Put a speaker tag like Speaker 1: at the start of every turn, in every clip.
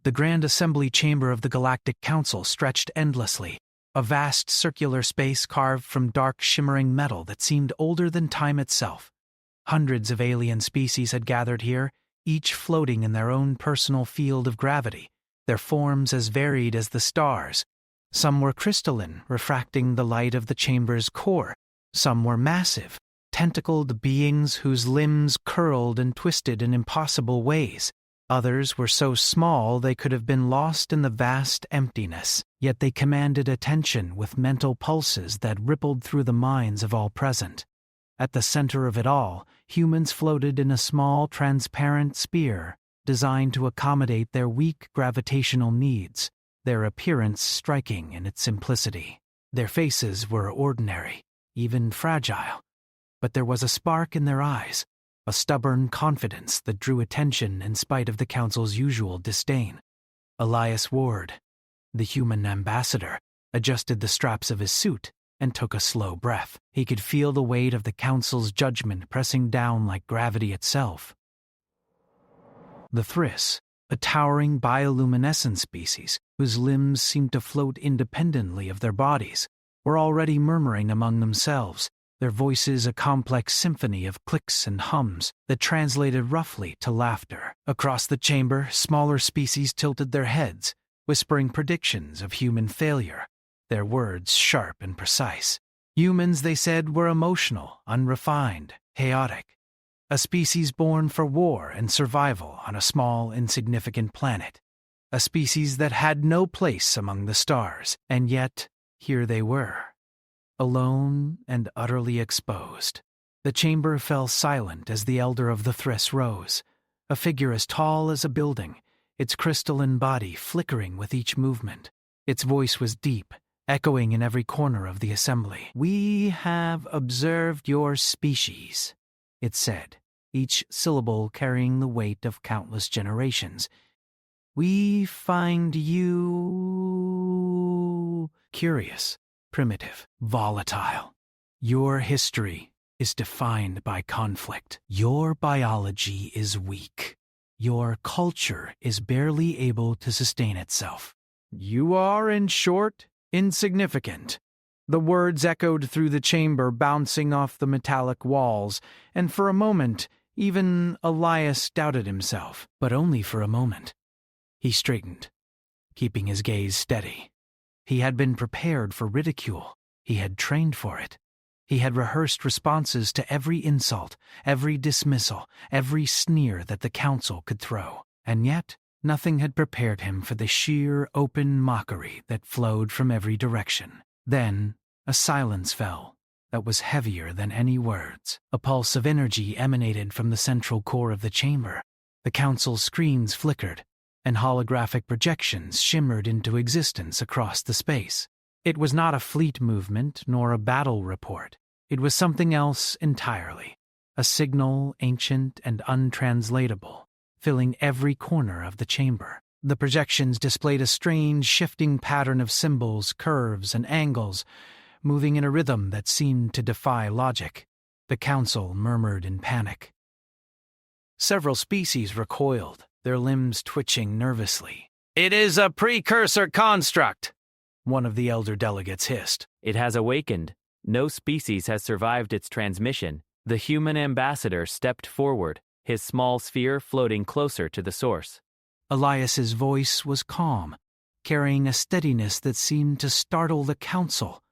Speaker 1: The Grand Assembly Chamber of the Galactic Council stretched endlessly, a vast circular space carved from dark shimmering metal that seemed older than time itself. Hundreds of alien species had gathered here, each floating in their own personal field of gravity, their forms as varied as the stars. Some were crystalline, refracting the light of the chamber's core. Some were massive, tentacled beings whose limbs curled and twisted in impossible ways. Others were so small they could have been lost in the vast emptiness, yet they commanded attention with mental pulses that rippled through the minds of all present. At the center of it all, humans floated in a small, transparent sphere designed to accommodate their weak gravitational needs, their appearance striking in its simplicity. Their faces were ordinary, even fragile, but there was a spark in their eyes, a stubborn confidence that drew attention in spite of the Council's usual disdain. Elias Ward, the human ambassador, adjusted the straps of his suit and took a slow breath. He could feel the weight of the Council's judgment pressing down like gravity itself. The Thriss, a towering bioluminescent species whose limbs seemed to float independently of their bodies, were already murmuring among themselves, their voices a complex symphony of clicks and hums that translated roughly to laughter. Across the chamber, smaller species tilted their heads, whispering predictions of human failure, their words sharp and precise. Humans, they said, were emotional, unrefined, chaotic. A species born for war and survival on a small, insignificant planet. A species that had no place among the stars, and yet here they were, alone and utterly exposed. The chamber fell silent as the elder of the Thriss rose, a figure as tall as a building, its crystalline body flickering with each movement. Its voice was deep, echoing in every corner of the assembly. "We have observed your species," it said, each syllable carrying the weight of countless generations. "We find you curious, primitive, volatile. Your history is defined by conflict. Your biology is weak. Your culture is barely able to sustain itself. You are, in short, insignificant." The words echoed through the chamber, bouncing off the metallic walls, and for a moment, even Elias doubted himself, but only for a moment. He straightened, keeping his gaze steady. He had been prepared for ridicule. He had trained for it. He had rehearsed responses to every insult, every dismissal, every sneer that the Council could throw. And yet, nothing had prepared him for the sheer, open mockery that flowed from every direction. Then, a silence fell that was heavier than any words. A pulse of energy emanated from the central core of the chamber. The Council's screens flickered, and holographic projections shimmered into existence across the space. It was not a fleet movement nor a battle report. It was something else entirely, a signal ancient and untranslatable, filling every corner of the chamber. The projections displayed a strange, shifting pattern of symbols, curves, and angles, moving in a rhythm that seemed to defy logic. The Council murmured in panic. Several species recoiled, their limbs twitching nervously. "It is a precursor construct," one of the elder delegates hissed.
Speaker 2: "It has awakened. No species has survived its transmission." The human ambassador stepped forward, his small sphere floating closer to the source.
Speaker 1: Elias's voice was calm, carrying a steadiness that seemed to startle the Council.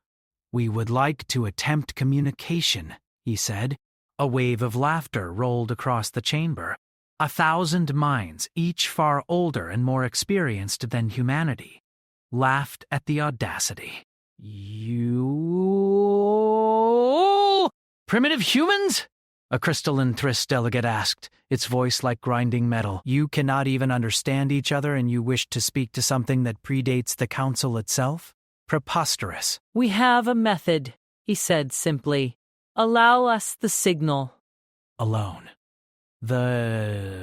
Speaker 1: "We would like to attempt communication," he said. A wave of laughter rolled across the chamber. 1,000 minds, each far older and more experienced than humanity, laughed at the audacity. "You primitive humans?" a crystalline Thriss delegate asked, its voice like grinding metal. "You cannot even understand each other, and you wish to speak to something that predates the Council itself? Preposterous."
Speaker 3: "We have a method," he said simply. "Allow us the signal."
Speaker 1: Alone. The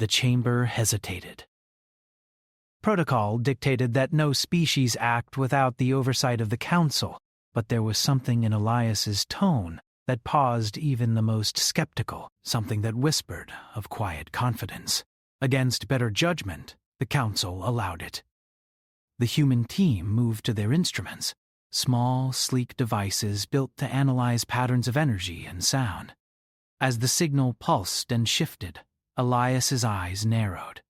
Speaker 1: chamber hesitated. Protocol dictated that no species act without the oversight of the Council, but there was something in Elias's tone, that paused even the most skeptical, something that whispered of quiet confidence. Against better judgment, the council allowed it. The human team moved to their instruments, small, sleek devices built to analyze patterns of energy and sound. As the signal pulsed and shifted, Elias's eyes narrowed.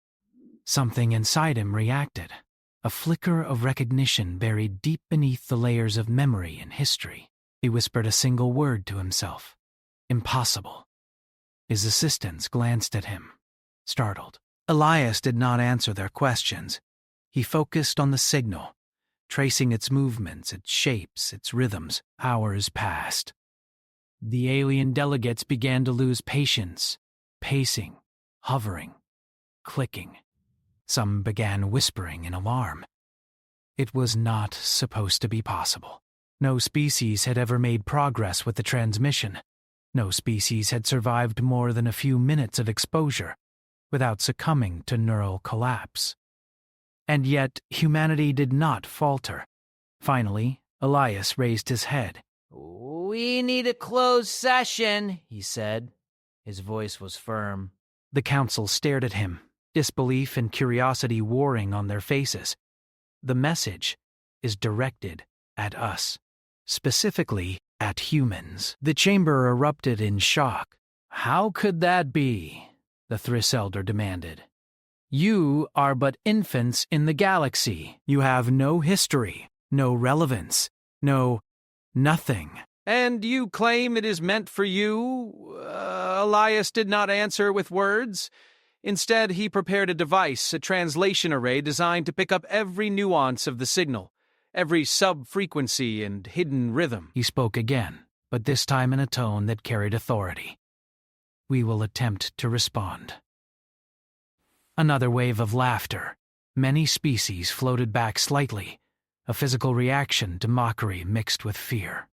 Speaker 1: Something inside him reacted, a flicker of recognition buried deep beneath the layers of memory and history. He whispered a single word to himself. Impossible. His assistants glanced at him, startled. Elias did not answer their questions. He focused on the signal, tracing its movements, its shapes, its rhythms. Hours passed. The alien delegates began to lose patience, pacing, hovering, clicking. Some began whispering in alarm. It was not supposed to be possible. No species had ever made progress with the transmission. No species had survived more than a few minutes of exposure without succumbing to neural collapse. And yet, humanity did not falter. Finally, Elias raised his head.
Speaker 4: "We need a closed session," he said. His voice was firm.
Speaker 1: The council stared at him, disbelief and curiosity warring on their faces. The message is directed at us, specifically at humans. The chamber erupted in shock. "How could that be?" the Thriss Elder demanded. "You are but infants in the galaxy. You have no history, no relevance, no nothing."
Speaker 5: "And you claim it is meant for you?" Elias did not answer with words. Instead, he prepared a device, a translation array designed to pick up every nuance of the signal, every sub-frequency and hidden rhythm.
Speaker 1: He spoke again, but this time in a tone that carried authority. "We will attempt to respond." Another wave of laughter. Many species floated back slightly, a physical reaction to mockery mixed with fear.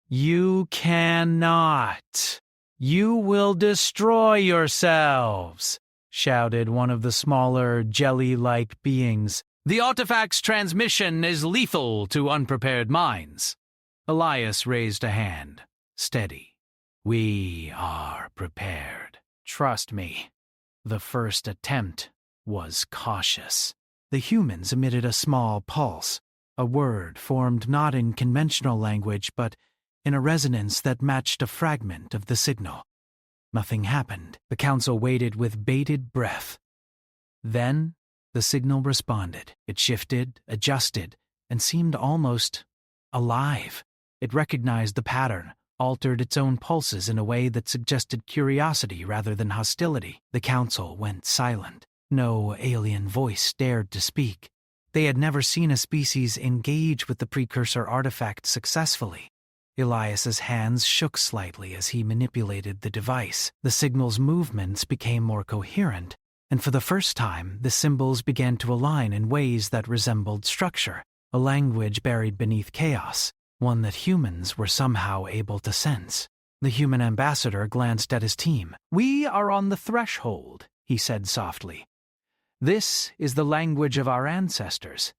Speaker 1: "You cannot. You will destroy yourselves," shouted one of the smaller, jelly-like beings. "The artifact's transmission is lethal to unprepared minds." Elias raised a hand, steady. "We are prepared. Trust me." The first attempt was cautious. The humans emitted a small pulse, a word formed not in conventional language but in a resonance that matched a fragment of the signal. Nothing happened. The council waited with bated breath. Then the signal responded. It shifted, adjusted, and seemed almost alive. It recognized the pattern, altered its own pulses in a way that suggested curiosity rather than hostility. The council went silent. No alien voice dared to speak. They had never seen a species engage with the precursor artifact successfully. Elias's hands shook slightly as he manipulated the device. The signal's movements became more coherent, and for the first time, the symbols began to align in ways that resembled structure, a language buried beneath chaos, one that humans were somehow able to sense. The human ambassador glanced at his team. "We are on the threshold," he said softly. "This is the language of our ancestors.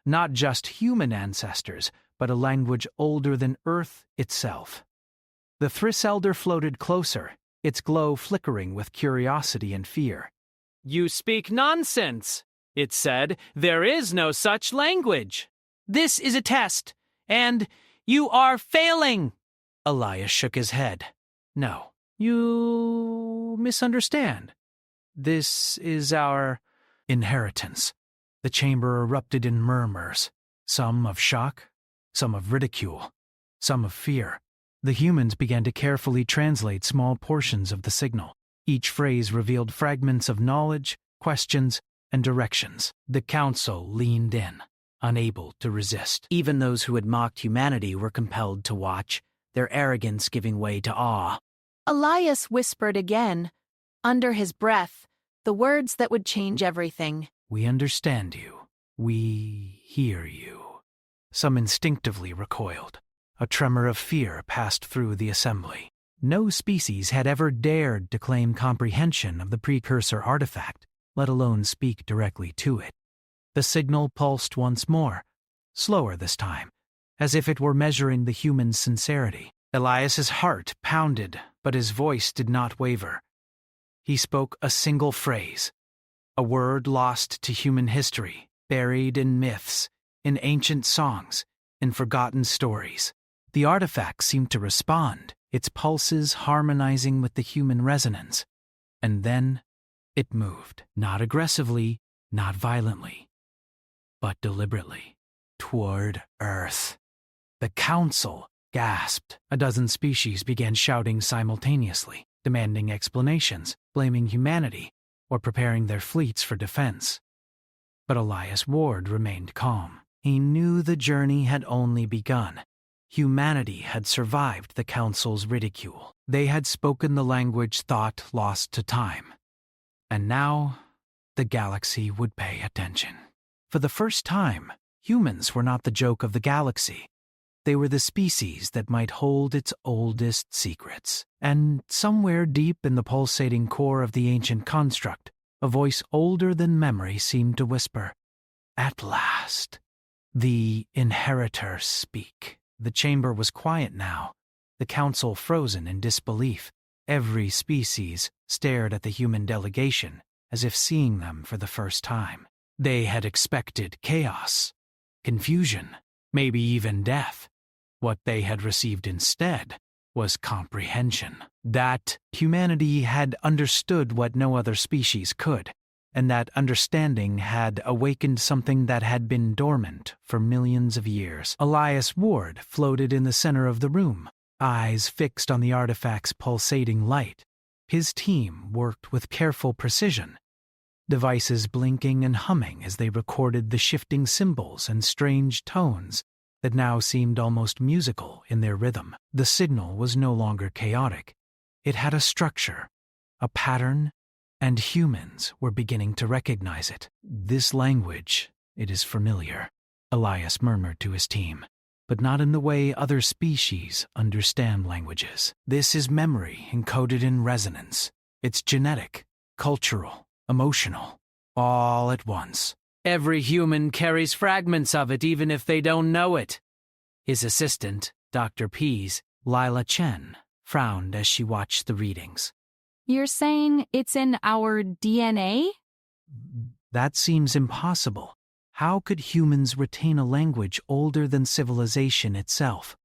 Speaker 1: Not just human ancestors, but a language older than Earth itself." The Thriss Elder floated closer, its glow flickering with curiosity and fear.
Speaker 2: "You speak nonsense," it said. "There is no such language."
Speaker 1: "This is a test, and you are failing." Elias shook his head. "No, you misunderstand. This is our inheritance." The chamber erupted in murmurs, some of shock, some of ridicule, some of fear. The humans began to carefully translate small portions of the signal. Each phrase revealed fragments of knowledge, questions, and directions. The council leaned in, unable to resist. Even those who had mocked humanity were compelled to watch, their arrogance giving way to awe.
Speaker 6: Elias whispered again, under his breath, the words that would change everything.
Speaker 1: "We understand you. We hear you." Some instinctively recoiled. A tremor of fear passed through the assembly. No species had ever dared to claim comprehension of the precursor artifact, let alone speak directly to it. The signal pulsed once more, slower this time, as if it were measuring the human's sincerity. Elias's heart pounded, but his voice did not waver. He spoke a single phrase, a word lost to human history, buried in myths, in ancient songs, in forgotten stories. The artifact seemed to respond, its pulses harmonizing with the human resonance. And then it moved, not aggressively, not violently, but deliberately, toward Earth. The council gasped. A dozen species began shouting simultaneously, demanding explanations, blaming humanity, or preparing their fleets for defense. But Elias Ward remained calm. He knew the journey had only begun. Humanity had survived the council's ridicule. They had spoken the language thought lost to time. And now, the galaxy would pay attention. For the first time, humans were not the joke of the galaxy. They were the species that might hold its oldest secrets. And somewhere deep in the pulsating core of the ancient construct, a voice older than memory seemed to whisper, "At last, the inheritors speak." The chamber was quiet now, the council frozen in disbelief. Every species stared at the human delegation as if seeing them for the first time. They had expected chaos, confusion, maybe even death. What they had received instead was comprehension. That humanity had understood what no other species could, and that understanding had awakened something that had been dormant for millions of years. Elias Ward floated in the center of the room, eyes fixed on the artifact's pulsating light. His team worked with careful precision, devices blinking and humming as they recorded the shifting symbols and strange tones that now seemed almost musical in their rhythm. The signal was no longer chaotic. It had a structure, a pattern, and humans were beginning to recognize it. "This language, it is familiar," Elias murmured to his team, "but not in the way other species understand languages. This is memory encoded in resonance. It's genetic, cultural, emotional, all at once."
Speaker 4: Every human carries fragments of it even if they don't know it. His assistant, Dr. Pease,
Speaker 1: Lila Chen, frowned as she watched the readings.
Speaker 6: You're saying it's in our DNA?
Speaker 1: That seems impossible. How could humans retain a language older than civilization itself?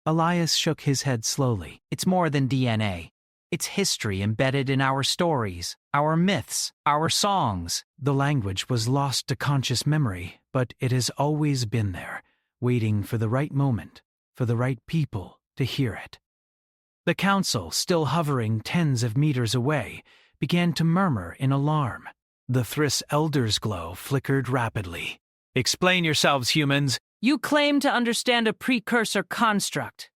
Speaker 1: Elias shook his head slowly.
Speaker 4: It's more than DNA. It's history embedded in our stories, our myths, our songs.
Speaker 1: The language was lost to conscious memory, but it has always been there, waiting for the right moment, for the right people to hear it. The council, still hovering tens of meters away, began to murmur in alarm. The Thriss Elder's glow flickered rapidly. "Explain yourselves, humans."
Speaker 3: You claim to understand a precursor construct.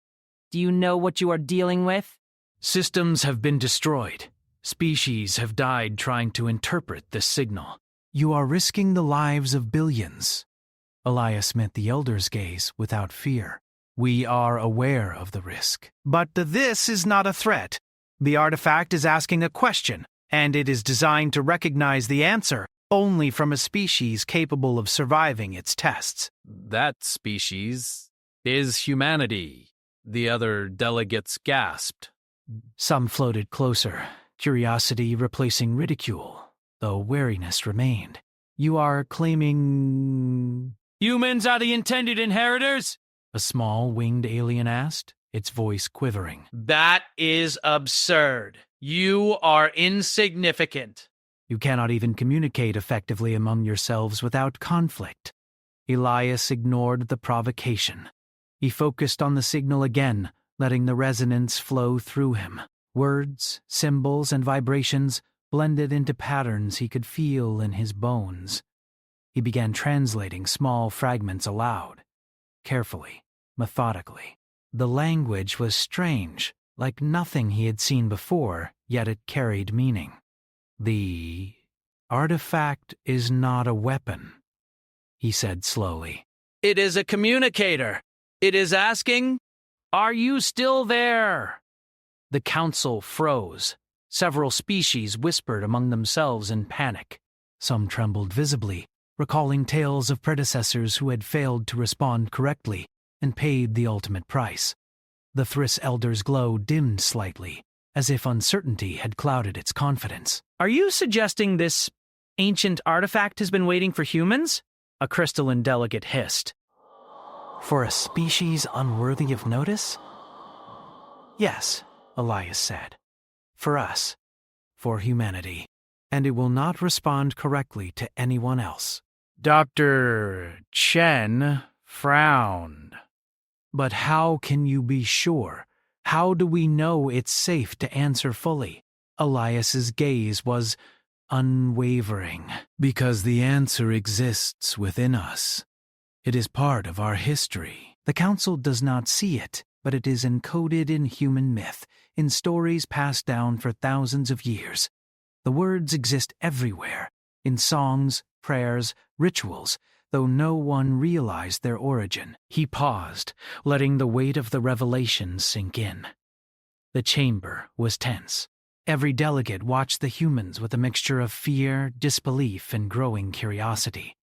Speaker 3: Do you know what you are dealing with?
Speaker 1: "Systems have been destroyed. Species have died trying to interpret this signal. You are risking the lives of billions." Elias met the Elder's gaze without fear. "We are aware of the risk. But this is not a threat. The artifact is asking a question, and it is designed to recognize the answer only from a species capable of surviving its tests."
Speaker 5: "That species is humanity," the other delegates gasped.
Speaker 1: Some floated closer, curiosity replacing ridicule, though wariness remained. "You are claiming—"
Speaker 4: "Humans are the intended inheritors?"
Speaker 1: a small winged alien asked, its voice quivering.
Speaker 4: "That is absurd. You are insignificant."
Speaker 1: "You cannot even communicate effectively among yourselves without conflict." Elias ignored the provocation. He focused on the signal again, letting the resonance flow through him. Words, symbols, and vibrations blended into patterns he could feel in his bones. He began translating small fragments aloud, carefully, methodically. The language was strange, like nothing he had seen before, yet it carried meaning. "The artifact is not a weapon," he said slowly.
Speaker 4: "It is a communicator. It is asking, 'Are you still there?'"
Speaker 1: The council froze. Several species whispered among themselves in panic. Some trembled visibly, recalling tales of predecessors who had failed to respond correctly and paid the ultimate price. The Thriss Elder's glow dimmed slightly, as if uncertainty had clouded its confidence.
Speaker 3: Are you suggesting this ancient artifact has been waiting for humans? A crystalline delegate hissed.
Speaker 1: For a species unworthy of notice? Yes, Elias said. For us. For humanity. And it will not respond correctly to anyone else.
Speaker 4: Dr. Chen frowned.
Speaker 1: But how can you be sure? How do we know it's safe to answer fully? Elias's gaze was unwavering. Because the answer exists within us. It is part of our history. The Council does not see it, but it is encoded in human myth, in stories passed down for thousands of years. The words exist everywhere, in songs, prayers, rituals, though no one realized their origin.
Speaker 4: He paused, letting the weight of the revelation sink in. The chamber was tense.
Speaker 1: Every delegate watched the humans with a mixture of fear, disbelief, and growing curiosity.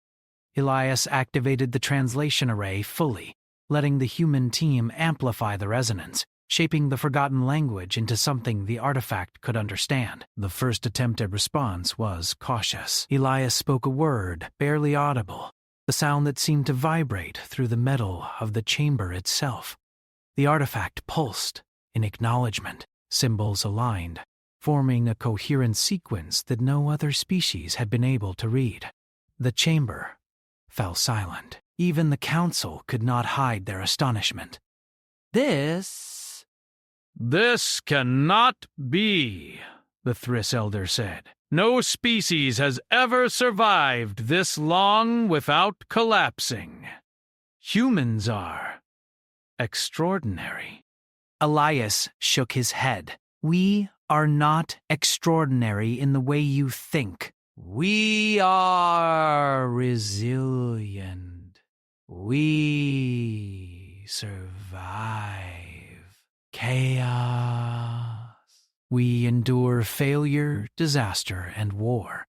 Speaker 1: Elias activated the translation array fully, letting the human team amplify the resonance, shaping the forgotten language into something the artifact could understand. The first attempt at response was cautious. Elias spoke a word, barely audible, the sound that seemed to vibrate through the metal of the chamber itself. The artifact pulsed in acknowledgement, symbols aligned, forming a coherent sequence that no other species had been able to read. The chamber fell silent. Even the Council could not hide their astonishment.
Speaker 3: This
Speaker 5: cannot be, the Thriss Elder said. No species has ever survived this long without collapsing. Humans are extraordinary.
Speaker 1: Elias shook his head. We are not extraordinary in the way you think. We are resilient. We survive chaos. We endure failure, disaster, and war,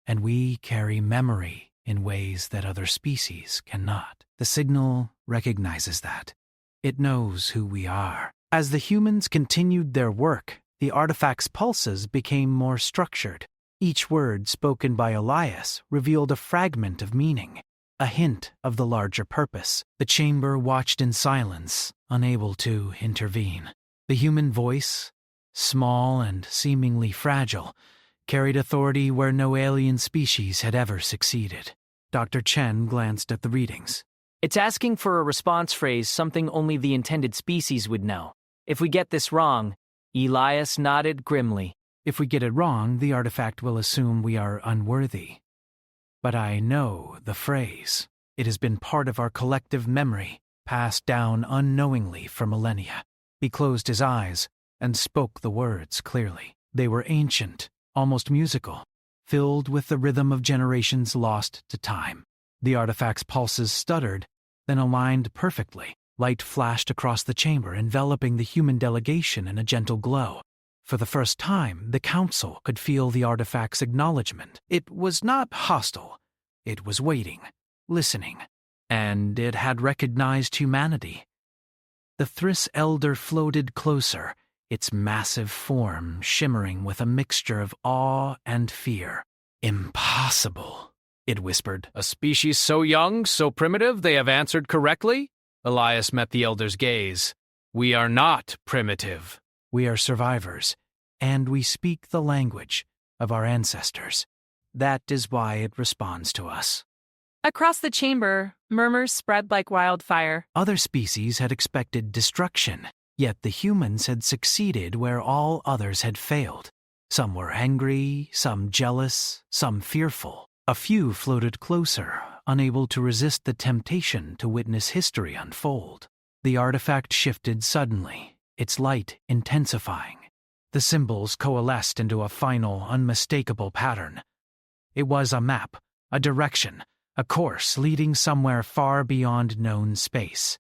Speaker 1: and we carry memory in ways that other species cannot. The signal recognizes that. It knows who we are. As the humans continued their work, the artifact's pulses became more structured. Each word spoken by Elias revealed a fragment of meaning, a hint of the larger purpose. The chamber watched in silence, unable to intervene. The human voice, small and seemingly fragile, carried authority where no alien species had ever succeeded. Dr. Chen glanced at the readings.
Speaker 3: It's asking for a response phrase, something only the intended species would know. If we get this wrong, Elias nodded grimly.
Speaker 1: If we get it wrong, the artifact will assume we are unworthy. But I know the phrase. It has been part of our collective memory, passed down unknowingly for millennia. He closed his eyes and spoke the words clearly. They were ancient, almost musical, filled with the rhythm of generations lost to time. The artifact's pulses stuttered, then aligned perfectly. Light flashed across the chamber, enveloping the human delegation in a gentle glow. For the first time, the Council could feel the artifact's acknowledgement. It was not hostile. It was waiting, listening, and it had recognized humanity. The Thriss Elder floated closer, its massive form shimmering with a mixture of awe and fear. Impossible, it whispered.
Speaker 5: A species so young, so primitive, they have answered correctly? Elias met the Elder's gaze. We are not primitive.
Speaker 1: We are survivors, and we speak the language of our ancestors. That is why it responds to us.
Speaker 6: Across the chamber, murmurs spread like wildfire.
Speaker 1: Other species had expected destruction, yet the humans had succeeded where all others had failed. Some were angry, some jealous, some fearful. A few floated closer, unable to resist the temptation to witness history unfold. The artifact shifted suddenly, its light intensifying. The symbols coalesced into a final, unmistakable pattern. It was a map, a direction, a course leading somewhere far beyond known space.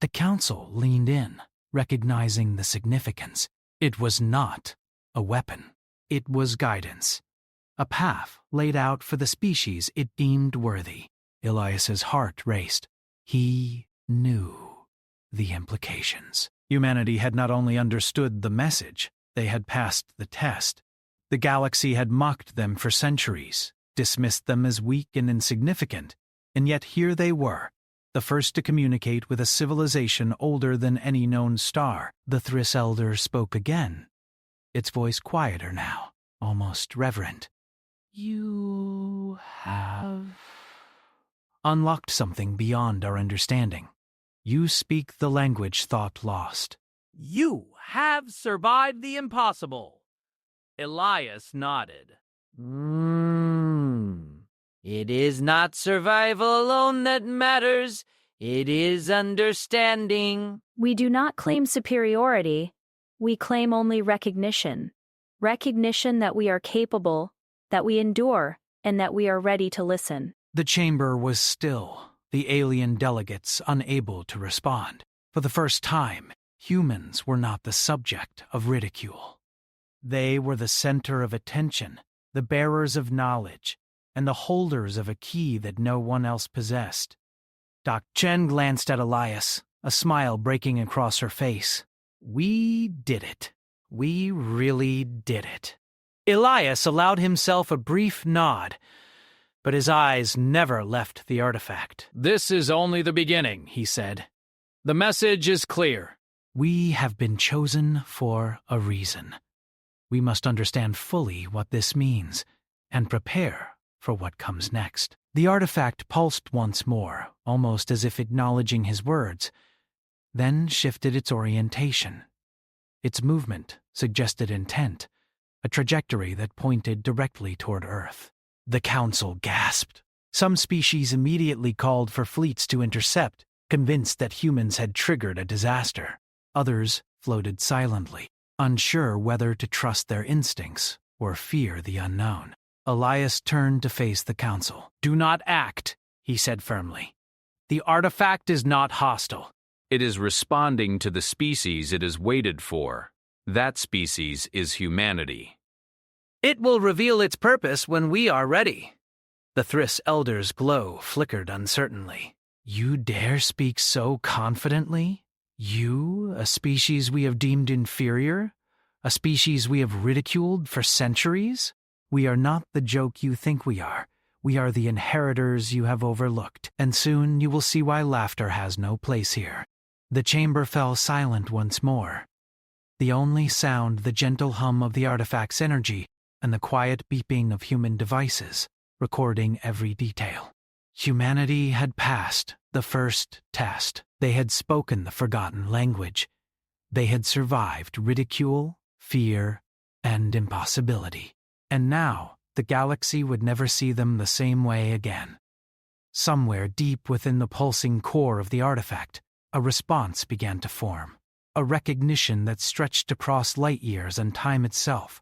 Speaker 1: The Council leaned in, recognizing the significance. It was not a weapon. It was guidance. A path laid out for the species it deemed worthy. Elias's heart raced. He knew the implications. Humanity had not only understood the message, they had passed the test. The galaxy had mocked them for centuries, dismissed them as weak and insignificant, and yet here they were, the first to communicate with a civilization older than any known star. The Thriss Elder spoke again, its voice quieter now, almost reverent. You have unlocked something beyond our understanding. You speak the language thought lost.
Speaker 3: You have survived the impossible. Elias nodded. It is not survival alone that matters. It is understanding.
Speaker 7: We do not claim superiority. We claim only recognition. Recognition that we are capable, that we endure, and that we are ready to listen.
Speaker 1: The chamber was still, the alien delegates unable to respond. For the first time, humans were not the subject of ridicule. They were the center of attention, the bearers of knowledge, and the holders of a key that no one else possessed. Doc Chen glanced at Elias, a smile breaking across her face. We did it. We really did it. Elias allowed himself a brief nod, but his eyes never left the artifact.
Speaker 5: This is only the beginning, he said. The message is clear.
Speaker 1: We have been chosen for a reason. We must understand fully what this means and prepare for what comes next. The artifact pulsed once more, almost as if acknowledging his words, then shifted its orientation. Its movement suggested intent, a trajectory that pointed directly toward Earth. The Council gasped. Some species immediately called for fleets to intercept, convinced that humans had triggered a disaster. Others floated silently, unsure whether to trust their instincts or fear the unknown. Elias turned to face the Council.
Speaker 5: Do not act, he said firmly. The artifact is not hostile. It is responding to the species it has waited for. That species is humanity.
Speaker 3: It will reveal its purpose when we are ready. The Thriss Elder's glow flickered uncertainly.
Speaker 1: You dare speak so confidently? You, a species we have deemed inferior? A species we have ridiculed for centuries? We are not the joke you think we are. We are the inheritors you have overlooked, and soon you will see why laughter has no place here. The chamber fell silent once more. The only sound the gentle hum of the artifact's energy and the quiet beeping of human devices, recording every detail. Humanity had passed the first test. They had spoken the forgotten language. They had survived ridicule, fear, and impossibility. And now, the galaxy would never see them the same way again. Somewhere deep within the pulsing core of the artifact, a response began to form, a recognition that stretched across light years and time itself.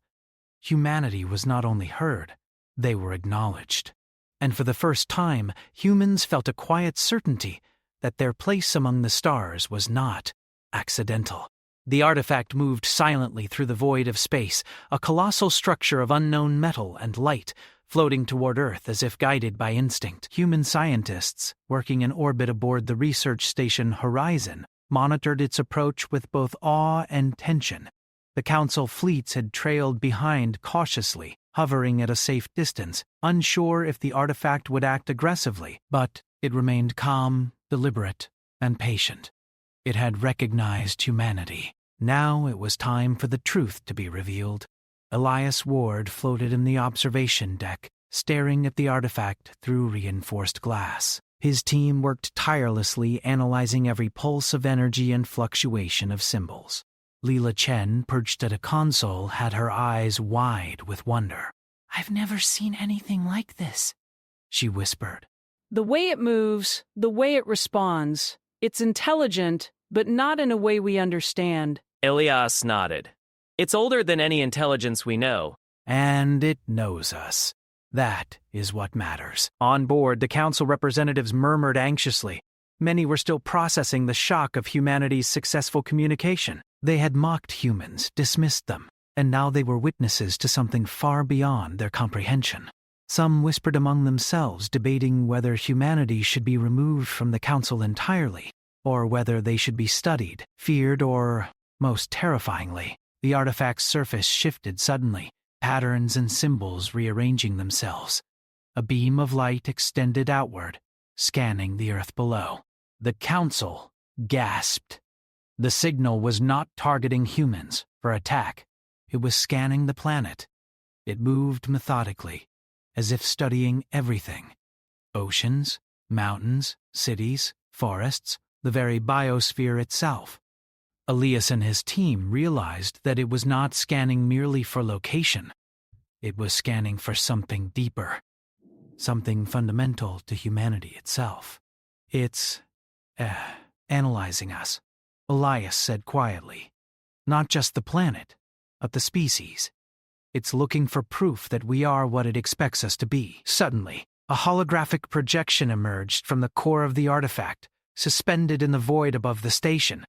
Speaker 1: Humanity was not only heard, they were acknowledged. And for the first time, humans felt a quiet certainty that their place among the stars was not accidental. The artifact moved silently through the void of space, a colossal structure of unknown metal and light, floating toward Earth as if guided by instinct. Human scientists, working in orbit aboard the research station Horizon, monitored its approach with both awe and tension. The Council fleets had trailed behind cautiously, hovering at a safe distance, unsure if the artifact would act aggressively, but it remained calm, deliberate, and patient. It had recognized humanity. Now it was time for the truth to be revealed. Elias Ward floated in the observation deck, staring at the artifact through reinforced glass. His team worked tirelessly, analyzing every pulse of energy and fluctuation of symbols. Leela Chen, perched at a console, had her eyes wide with wonder. "I've never seen anything like this," she whispered.
Speaker 8: The way it moves, the way it responds, it's intelligent, but not in a way we understand.
Speaker 2: Elias nodded. It's older than any intelligence we know.
Speaker 1: And it knows us. That is what matters. On board, the Council representatives murmured anxiously. Many were still processing the shock of humanity's successful communication. They had mocked humans, dismissed them, and now they were witnesses to something far beyond their comprehension. Some whispered among themselves, debating whether humanity should be removed from the Council entirely, or whether they should be studied, feared, or, most terrifyingly, the artifact's surface shifted suddenly, patterns and symbols rearranging themselves. A beam of light extended outward, scanning the earth below. The council gasped. The signal was not targeting humans for attack. It was scanning the planet. It moved methodically, as if studying everything. Oceans, mountains, cities, forests, the very biosphere itself. Elias and his team realized that it was not scanning merely for location. It was scanning for something deeper, something fundamental to humanity itself. It's, analyzing us, Elias said quietly. Not just the planet, but the species. It's looking for proof that we are what it expects us to be. Suddenly, a holographic projection emerged from the core of the artifact, suspended in the void above the station.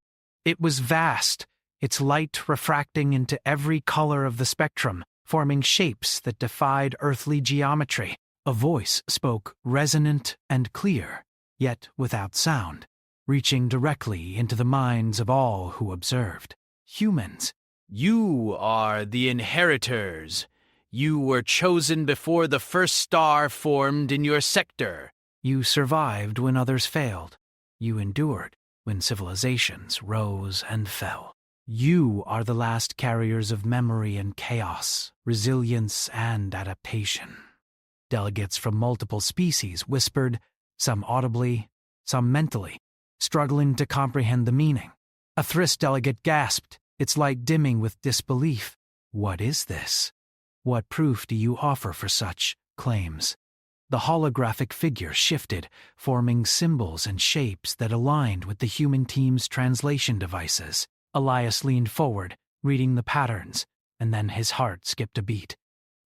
Speaker 1: It was vast, its light refracting into every color of the spectrum, forming shapes that defied earthly geometry. A voice spoke resonant and clear, yet without sound, reaching directly into the minds of all who observed. Humans.
Speaker 5: You are the inheritors. You were chosen before the first star formed in your sector.
Speaker 1: You survived when others failed. You endured when civilizations rose and fell. You are the last carriers of memory and chaos, resilience and adaptation. Delegates from multiple species whispered, some audibly, some mentally, struggling to comprehend the meaning. A Thriss delegate gasped, its light dimming with disbelief. What is this? What proof do you offer for such claims? The holographic figure shifted, forming symbols and shapes that aligned with the human team's translation devices. Elias leaned forward, reading the patterns, and then his heart skipped a beat.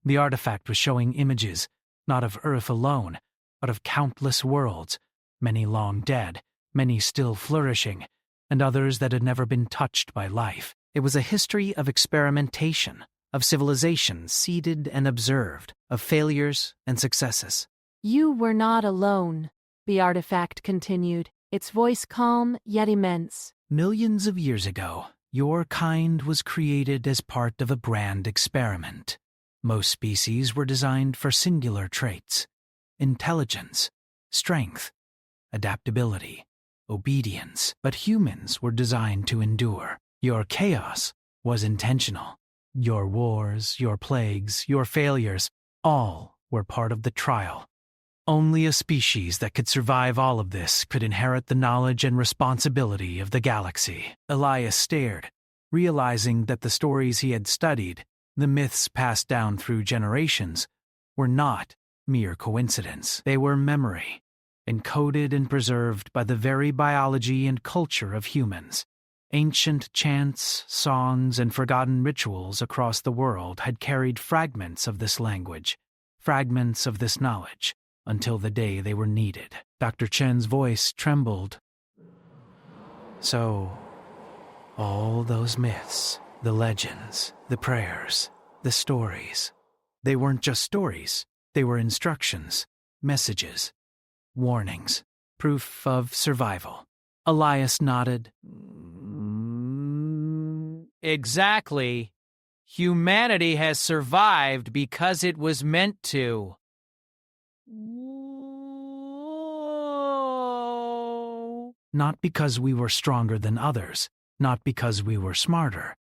Speaker 1: The artifact was showing images, not of Earth alone, but of countless worlds, many long dead, many still flourishing, and others that had never been touched by life. It was a history of experimentation, of civilizations seeded and observed, of failures and successes.
Speaker 6: You were not alone, the artifact continued, its voice calm yet immense.
Speaker 1: Millions of years ago, your kind was created as part of a grand experiment. Most species were designed for singular traits: intelligence, strength, adaptability, obedience. But humans were designed to endure. Your chaos was intentional. Your wars, your plagues, your failures, all were part of the trial. Only a species that could survive all of this could inherit the knowledge and responsibility of the galaxy. Elias stared, realizing that the stories he had studied, the myths passed down through generations, were not mere coincidence. They were memory, encoded and preserved by the very biology and culture of humans. Ancient chants, songs, and forgotten rituals across the world had carried fragments of this language, fragments of this knowledge, until the day they were needed. Dr. Chen's voice trembled. So, all those myths, the legends, the prayers, the stories, they weren't just stories. They were instructions, messages, warnings, proof of survival. Elias nodded.
Speaker 5: Exactly. Humanity has survived because it was meant to.
Speaker 1: Not because we were stronger than others, not because we were smarter,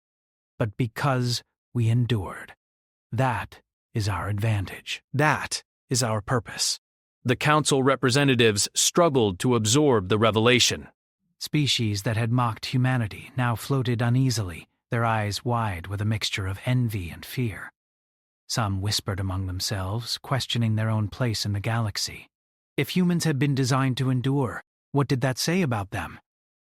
Speaker 1: but because we endured. That is our advantage. That is our purpose.
Speaker 5: The council representatives struggled to absorb the revelation.
Speaker 1: Species that had mocked humanity now floated uneasily, their eyes wide with a mixture of envy and fear. Some whispered among themselves, questioning their own place in the galaxy. If humans had been designed to endure, what did that say about them?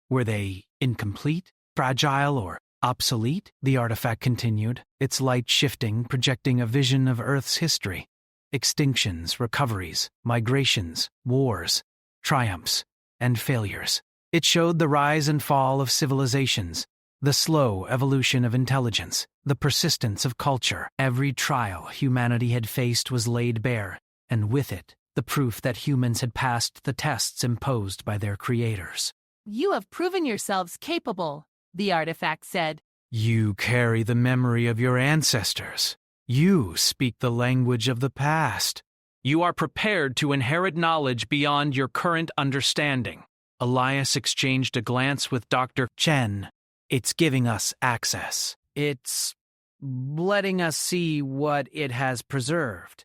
Speaker 1: Were they incomplete, fragile, or obsolete? The artifact continued, its light shifting, projecting a vision of Earth's history. Extinctions, recoveries, migrations, wars, triumphs, and failures. It showed the rise and fall of civilizations, the slow evolution of intelligence, the persistence of culture. Every trial humanity had faced was laid bare, and with it, the proof that humans had passed the tests imposed by their creators.
Speaker 6: You have proven yourselves capable, the artifact said.
Speaker 1: You carry the memory of your ancestors. You speak the language of the past.
Speaker 5: You are prepared to inherit knowledge beyond your current understanding.
Speaker 1: Elias exchanged a glance with Dr. Chen. It's giving us access.
Speaker 4: It's letting us see what it has preserved.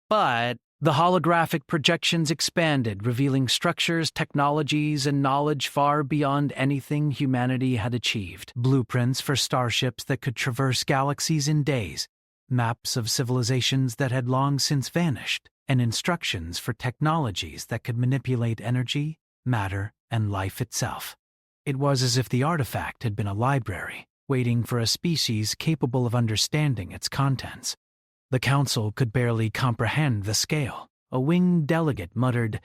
Speaker 4: But
Speaker 1: the holographic projections expanded, revealing structures, technologies, and knowledge far beyond anything humanity had achieved. Blueprints for starships that could traverse galaxies in days, maps of civilizations that had long since vanished, and instructions for technologies that could manipulate energy, matter, and life itself. It was as if the artifact had been a library, waiting for a species capable of understanding its contents. The council could barely comprehend the scale. A winged delegate muttered,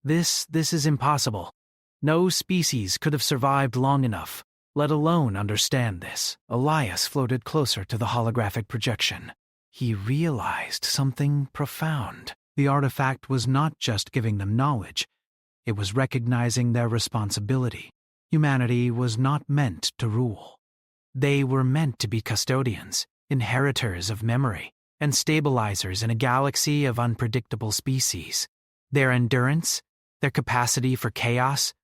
Speaker 1: This is impossible. No species could have survived long enough, let alone understand this." Elias floated closer to the holographic projection. He realized something profound. The artifact was not just giving them knowledge. It was recognizing their responsibility. Humanity was not meant to rule. They were meant to be custodians, inheritors of memory, and stabilizers in a galaxy of unpredictable species. Their endurance, their capacity for chaos,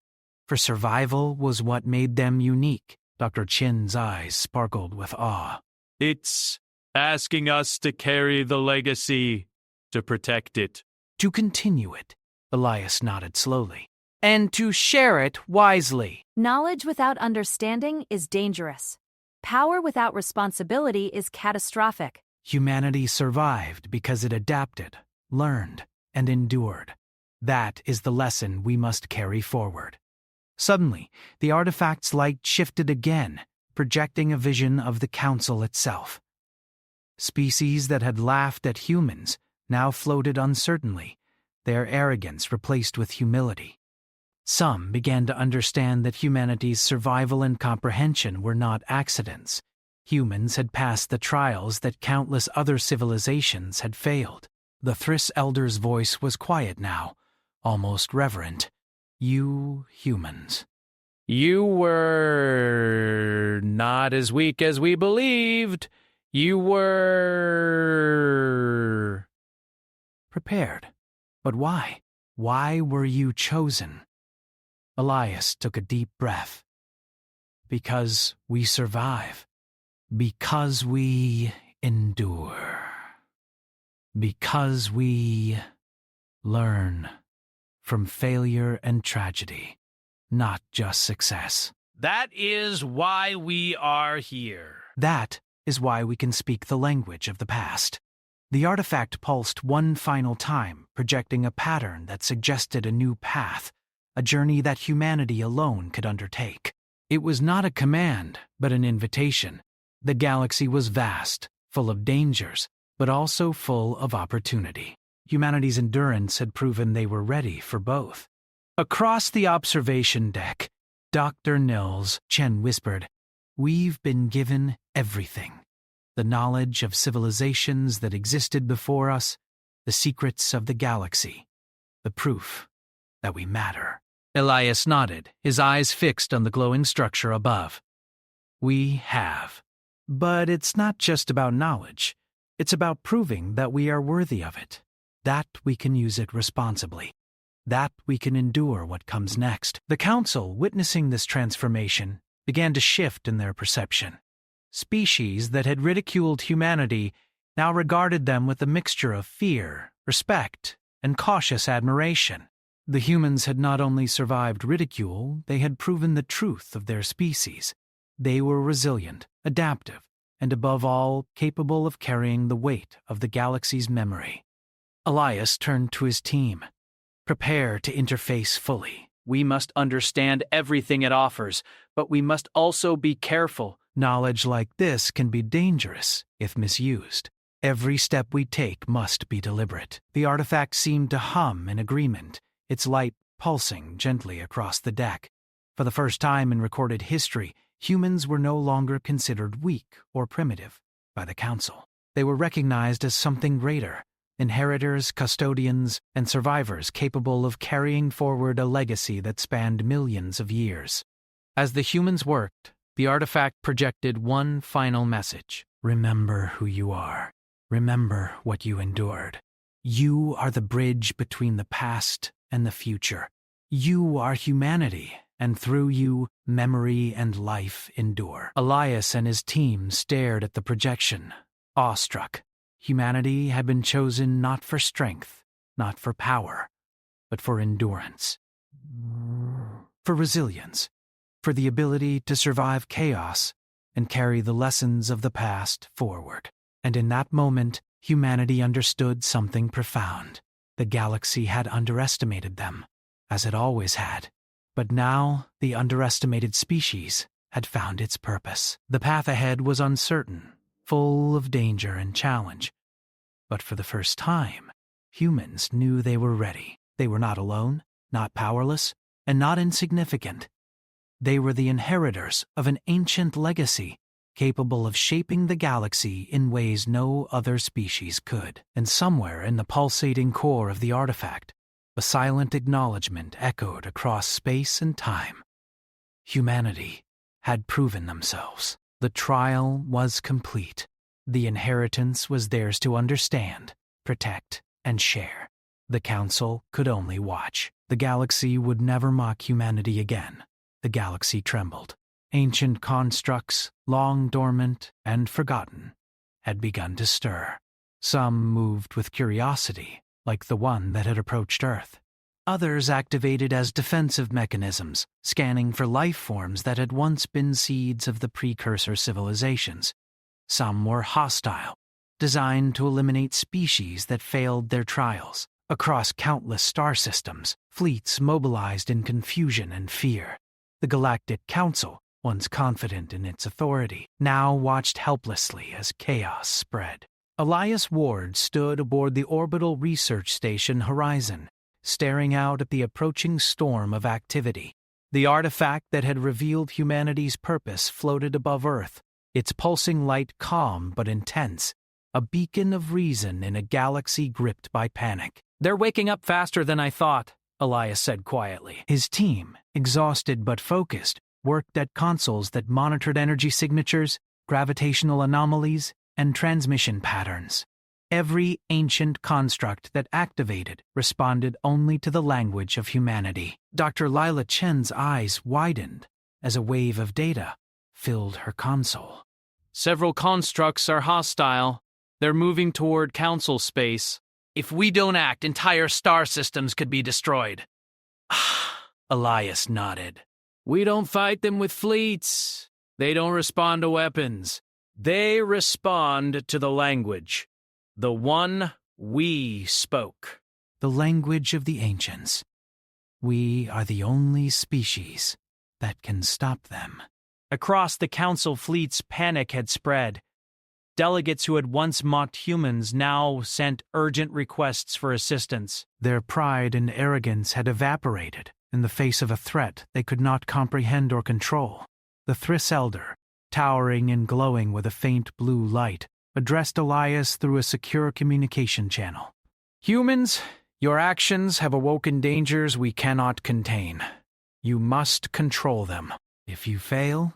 Speaker 1: for survival was what made them unique. Dr. Chin's eyes sparkled with awe.
Speaker 2: It's asking us to carry the legacy, to protect it.
Speaker 1: To continue it, Elias nodded slowly.
Speaker 4: And to share it wisely.
Speaker 7: Knowledge without understanding is dangerous. Power without responsibility is catastrophic.
Speaker 1: Humanity survived because it adapted, learned, and endured. That is the lesson we must carry forward. Suddenly, the artifact's light shifted again, projecting a vision of the council itself. Species that had laughed at humans now floated uncertainly, their arrogance replaced with humility. Some began to understand that humanity's survival and comprehension were not accidents. Humans had passed the trials that countless other civilizations had failed. The Thriss Elder's voice was quiet now, almost reverent. You humans.
Speaker 5: You were not as weak as we believed. You were
Speaker 1: prepared. But why? Why were you chosen? Elias took a deep breath. Because we survive. Because we endure. Because we learn from failure and tragedy, not just success.
Speaker 5: That is why we are here.
Speaker 1: That is why we can speak the language of the past. The artifact pulsed one final time, projecting a pattern that suggested a new path, a journey that humanity alone could undertake. It was not a command, but an invitation. The galaxy was vast, full of dangers, but also full of opportunity. Humanity's endurance had proven they were ready for both. Across the observation deck, Dr. Nils Chen whispered, "We've been given everything. The knowledge of civilizations that existed before us, the secrets of the galaxy, the proof that we matter." Elias nodded, his eyes fixed on the glowing structure above. "We have. But it's not just about knowledge. It's about proving that we are worthy of it, that we can use it responsibly, that we can endure what comes next." The council, witnessing this transformation, began to shift in their perception. Species that had ridiculed humanity now regarded them with a mixture of fear, respect, and cautious admiration. The humans had not only survived ridicule, they had proven the truth of their species. They were resilient, adaptive, and above all, capable of carrying the weight of the galaxy's memory. Elias turned to his team. "Prepare to interface fully.
Speaker 5: We must understand everything it offers, but we must also be careful.
Speaker 1: Knowledge like this can be dangerous if misused. Every step we take must be deliberate." The artifact seemed to hum in agreement, its light pulsing gently across the deck. For the first time in recorded history, humans were no longer considered weak or primitive by the Council. They were recognized as something greater, inheritors, custodians, and survivors capable of carrying forward a legacy that spanned millions of years. As the humans worked, the artifact projected one final message. Remember who you are. Remember what you endured. You are the bridge between the past and the future. You are humanity, and through you, memory and life endure. Elias and his team stared at the projection, awestruck. Humanity had been chosen not for strength, not for power, but for endurance, for resilience, for the ability to survive chaos and carry the lessons of the past forward. And in that moment, humanity understood something profound. The galaxy had underestimated them, as it always had. But now, the underestimated species had found its purpose. The path ahead was uncertain, full of danger and challenge. But for the first time, humans knew they were ready. They were not alone, not powerless, and not insignificant. They were the inheritors of an ancient legacy, capable of shaping the galaxy in ways no other species could. And somewhere in the pulsating core of the artifact, a silent acknowledgement echoed across space and time. Humanity had proven themselves. The trial was complete. The inheritance was theirs to understand, protect, and share. The Council could only watch. The galaxy would never mock humanity again. The galaxy trembled. Ancient constructs, long dormant and forgotten, had begun to stir. Some moved with curiosity, like the one that had approached Earth. Others activated as defensive mechanisms, scanning for life forms that had once been seeds of the precursor civilizations. Some were hostile, designed to eliminate species that failed their trials. Across countless star systems, fleets mobilized in confusion and fear. The Galactic Council, once confident in its authority, now watched helplessly as chaos spread. Elias Ward stood aboard the orbital research station Horizon, staring out at the approaching storm of activity. The artifact that had revealed humanity's purpose floated above Earth, its pulsing light calm but intense, a beacon of reason in a galaxy gripped by panic.
Speaker 3: They're waking up faster than I thought, Elias said quietly.
Speaker 1: His team, exhausted but focused, worked at consoles that monitored energy signatures, gravitational anomalies, and transmission patterns. Every ancient construct that activated responded only to the language of humanity. Dr. Lila Chen's eyes widened as a wave of data filled her console.
Speaker 5: Several constructs are hostile. They're moving toward Council space.
Speaker 3: If we don't act, entire star systems could be destroyed.
Speaker 1: Elias nodded.
Speaker 5: We don't fight them with fleets. They don't respond to weapons. They respond to the language. The one we spoke.
Speaker 1: The language of the ancients. We are the only species that can stop them.
Speaker 3: Across the Council fleets, panic had spread. Delegates who had once mocked humans now sent urgent requests for assistance.
Speaker 1: Their pride and arrogance had evaporated in the face of a threat they could not comprehend or control. The Thriss Elder, towering and glowing with a faint blue light, addressed Elias through a secure communication channel.
Speaker 5: Humans, your actions have awoken dangers we cannot contain. You must control them.
Speaker 1: If you fail,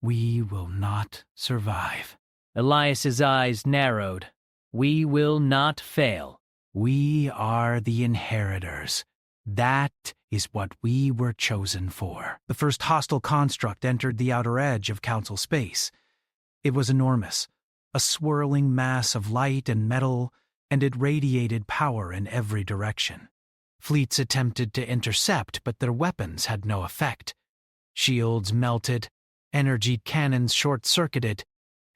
Speaker 1: we will not survive.
Speaker 3: Elias's eyes narrowed. We will not fail.
Speaker 1: We are the inheritors. That is what we were chosen for. The first hostile construct entered the outer edge of Council space. It was enormous, a swirling mass of light and metal, and it radiated power in every direction. Fleets attempted to intercept, but their weapons had no effect. Shields melted, energy cannons short-circuited,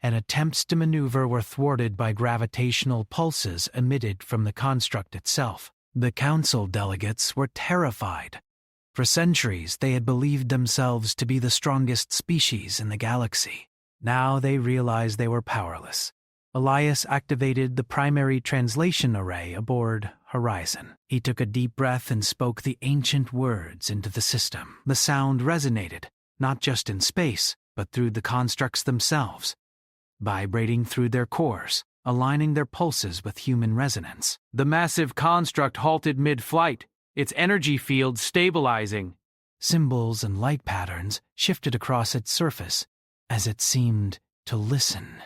Speaker 1: and attempts to maneuver were thwarted by gravitational pulses emitted from the construct itself. The Council delegates were terrified. For centuries, they had believed themselves to be the strongest species in the galaxy. Now they realized they were powerless. Elias activated the primary translation array aboard Horizon. He took a deep breath and spoke the ancient words into the system. The sound resonated, not just in space, but through the constructs themselves, vibrating through their cores, aligning their pulses with human resonance.
Speaker 3: The massive construct halted mid-flight, its energy field stabilizing.
Speaker 1: Symbols and light patterns shifted across its surface as it seemed to listen.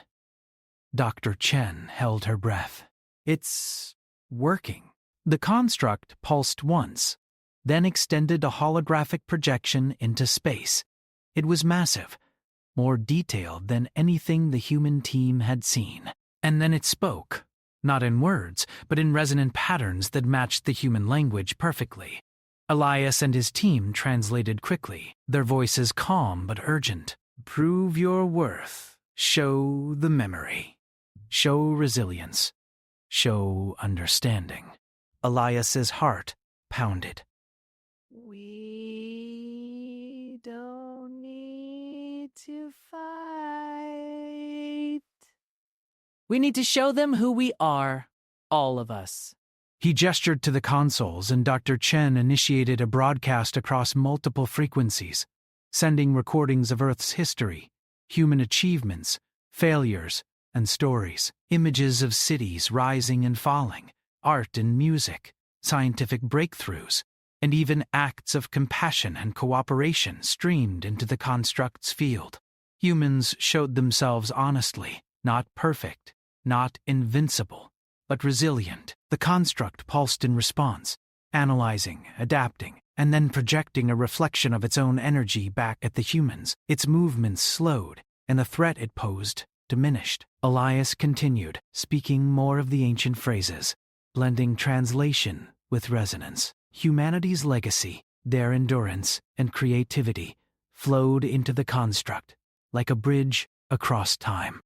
Speaker 1: Dr. Chen held her breath. It's working. The construct pulsed once, then extended a holographic projection into space. It was massive, more detailed than anything the human team had seen. And then it spoke, not in words, but in resonant patterns that matched the human language perfectly. Elias and his team translated quickly, their voices calm but urgent. Prove your worth. Show the memory. Show resilience. Show understanding. Elias's heart pounded.
Speaker 6: We don't need to fight.
Speaker 8: We need to show them who we are, all of us.
Speaker 1: He gestured to the consoles, and Dr. Chen initiated a broadcast across multiple frequencies, sending recordings of Earth's history, human achievements, failures, and stories. Images of cities rising and falling, art and music, scientific breakthroughs, and even acts of compassion and cooperation streamed into the construct's field. Humans showed themselves honestly, not perfect, not invincible, but resilient. The construct pulsed in response, analyzing, adapting, and then projecting a reflection of its own energy back at the humans. Its movements slowed, and the threat it posed diminished. Elias continued, speaking more of the ancient phrases, blending translation with resonance. Humanity's legacy, their endurance, and creativity flowed into the construct, like a bridge across time.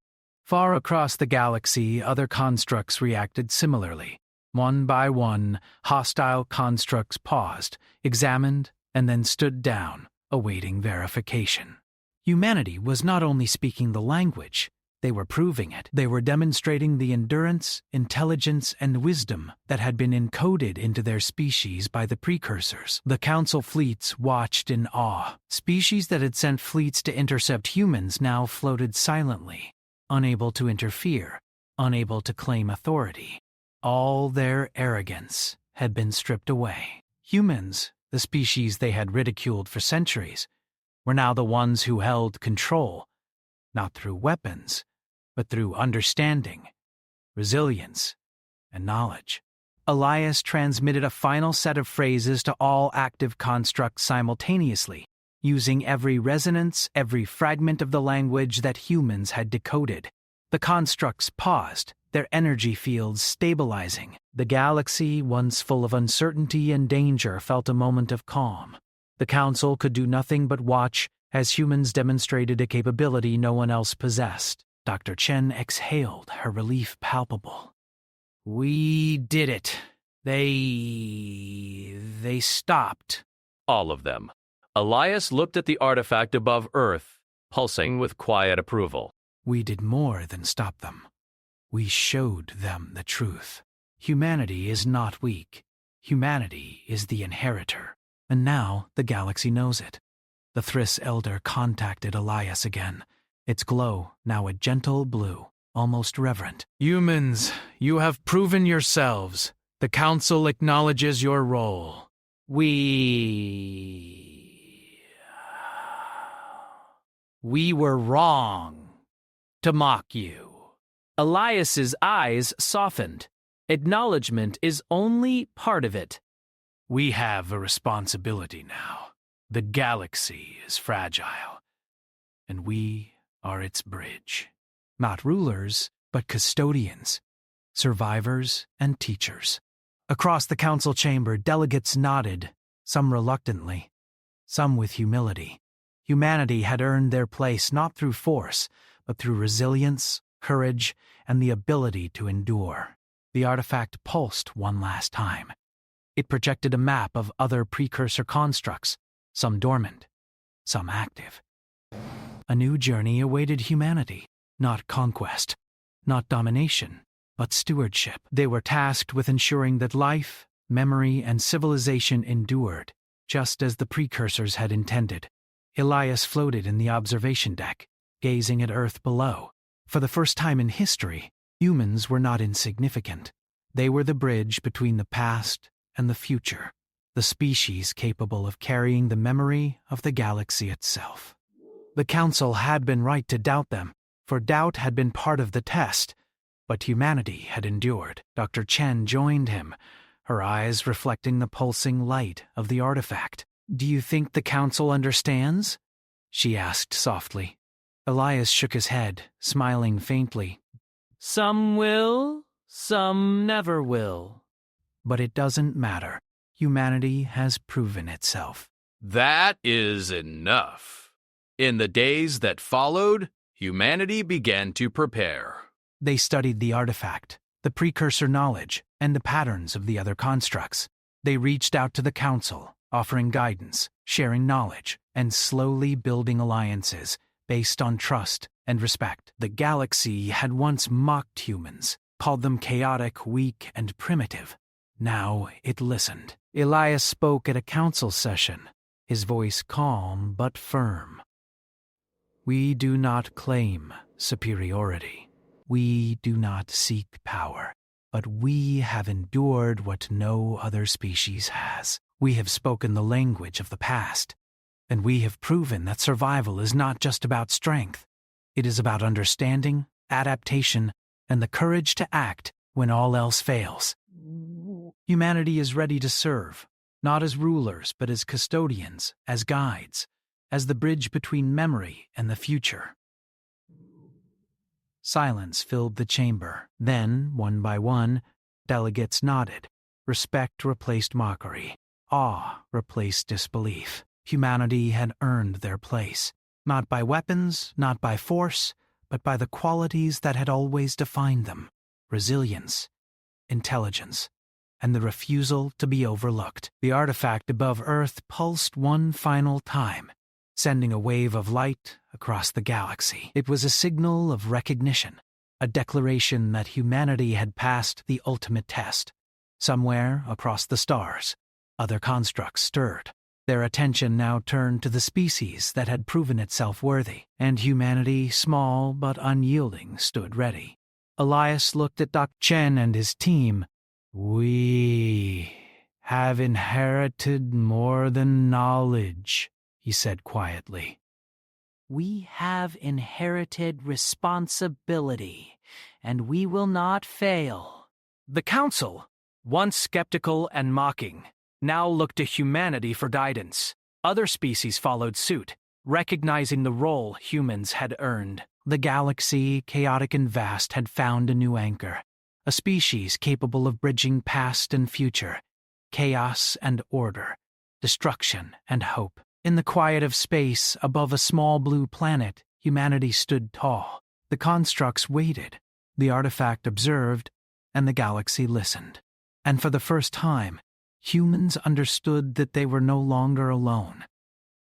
Speaker 1: Far across the galaxy, other constructs reacted similarly. One by one, hostile constructs paused, examined, and then stood down, awaiting verification. Humanity was not only speaking the language, they were proving it. They were demonstrating the endurance, intelligence, and wisdom that had been encoded into their species by the precursors. The Council fleets watched in awe. Species that had sent fleets to intercept humans now floated silently, unable to interfere, unable to claim authority. All their arrogance had been stripped away. Humans, the species they had ridiculed for centuries, were now the ones who held control, not through weapons, but through understanding, resilience, and knowledge. Elias transmitted a final set of phrases to all active constructs simultaneously, using every resonance, every fragment of the language that humans had decoded. The constructs paused, their energy fields stabilizing. The galaxy, once full of uncertainty and danger, felt a moment of calm. The Council could do nothing but watch as humans demonstrated a capability no one else possessed. Dr. Chen exhaled, her relief palpable. We did it. They stopped.
Speaker 2: All of them. Elias looked at the artifact above Earth, pulsing with quiet approval.
Speaker 1: We did more than stop them. We showed them the truth. Humanity is not weak. Humanity is the inheritor. And now the galaxy knows it. The Thriss Elder contacted Elias again, its glow now a gentle blue, almost reverent. Humans, you have proven yourselves. The Council acknowledges your role. We were wrong to mock you.
Speaker 8: Elias's eyes softened. Acknowledgement is only part of it.
Speaker 1: We have a responsibility now. The galaxy is fragile, and we are its bridge. Not rulers, but custodians, survivors, and teachers. Across the council chamber, delegates nodded, some reluctantly, some with humility. Humanity had earned their place not through force, but through resilience, courage, and the ability to endure. The artifact pulsed one last time. It projected a map of other precursor constructs, some dormant, some active. A new journey awaited humanity, not conquest, not domination, but stewardship. They were tasked with ensuring that life, memory, and civilization endured, just as the precursors had intended. Elias floated in the observation deck, gazing at Earth below. For the first time in history, Humans were not insignificant. They were the bridge between the past and the future, the species capable of carrying the memory of the galaxy itself. The Council had been right to doubt them, for doubt had been part of the test, but humanity had endured. Dr. Chen joined him, her eyes reflecting the pulsing light of the artifact. "Do you think the Council understands?" she asked softly. Elias shook his head, smiling faintly.
Speaker 3: Some will, some never will.
Speaker 1: But it doesn't matter. Humanity has proven itself.
Speaker 5: That is enough. In the days that followed, humanity began to prepare.
Speaker 1: They studied the artifact, the precursor knowledge, and the patterns of the other constructs. They reached out to the Council, offering guidance, sharing knowledge, and slowly building alliances based on trust and respect. The galaxy had once mocked humans, called them chaotic, weak, and primitive. Now it listened. Elias spoke at a council session, his voice calm but firm. "We do not claim superiority. We do not seek power. But we have endured what no other species has. We have spoken the language of the past, and we have proven that survival is not just about strength. It is about understanding, adaptation, and the courage to act when all else fails. Humanity is ready to serve, not as rulers, but as custodians, as guides, as the bridge between memory and the future." Silence filled the chamber. Then, one by one, delegates nodded. Respect replaced mockery. Awe replaced disbelief. Humanity had earned their place, not by weapons, not by force, but by the qualities that had always defined them: resilience, intelligence, and the refusal to be overlooked. The artifact above Earth pulsed one final time, sending a wave of light across the galaxy. It was a signal of recognition, a declaration that humanity had passed the ultimate test. Somewhere across the stars, other constructs stirred. Their attention now turned to the species that had proven itself worthy, and humanity, small but unyielding, stood ready. Elias looked at Dr. Chen and his team. "We have inherited more than knowledge," he said quietly.
Speaker 4: "We have inherited responsibility, and we will not fail."
Speaker 3: The Council, once skeptical and mocking, now looked to humanity for guidance. Other species followed suit, recognizing the role humans had earned.
Speaker 1: The galaxy, chaotic and vast, had found a new anchor, a species capable of bridging past and future, chaos and order, destruction and hope. In the quiet of space, above a small blue planet, humanity stood tall. The constructs waited, the artifact observed, and the galaxy listened. And for the first time, humans understood that they were no longer alone,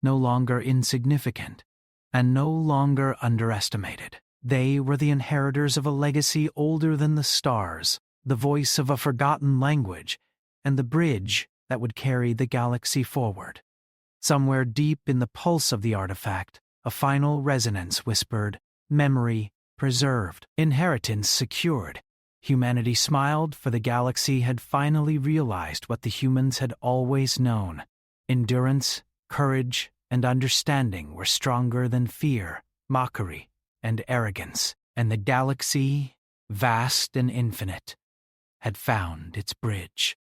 Speaker 1: no longer insignificant, and no longer underestimated. They were the inheritors of a legacy older than the stars, the voice of a forgotten language, and the bridge that would carry the galaxy forward. Somewhere deep in the pulse of the artifact, a final resonance whispered, "Memory preserved, inheritance secured." Humanity smiled, for the galaxy had finally realized what the humans had always known. Endurance, courage, and understanding were stronger than fear, mockery, and arrogance, and the galaxy, vast and infinite, had found its bridge.